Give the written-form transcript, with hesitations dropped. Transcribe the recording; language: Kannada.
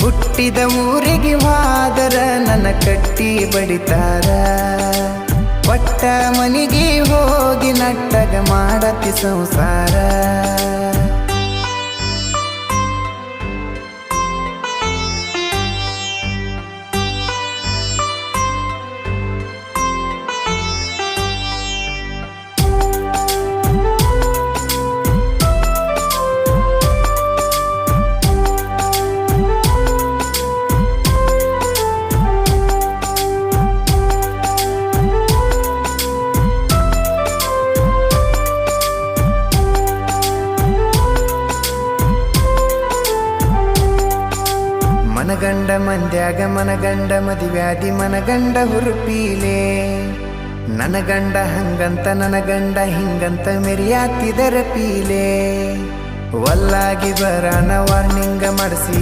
ಹುಟ್ಟಿದ ಊರಿಗೆ ಹೋದರ ನನ್ನ ಕಟ್ಟಿ ಬಡಿತಾರ ಒಟ್ಟ ಮನಿಗೆ ಹೋಗಿ ನಟ್ಟಗ ಮಾಡತಿ ಸಂಸಾರ ಮನಗಂಡ ಮಂದ್ಯಾಗ ಮನಗಂಡ ಮದುವ್ಯಾದಿ ಮನಗಂಡ ಹುರುಪೀಲೆ ನನ್ನ ಗಂಡ ಹಂಗಂತ ನನ್ನ ಗಂಡ ಹಿಂಗಂತ ಮೆರಿಯಾತಿದರ ಪೀಲೆ ವಲ್ಲಾಗಿ ಬರಾನ ವಾರ್ನಿಂಗ ಮಾಡಿಸಿ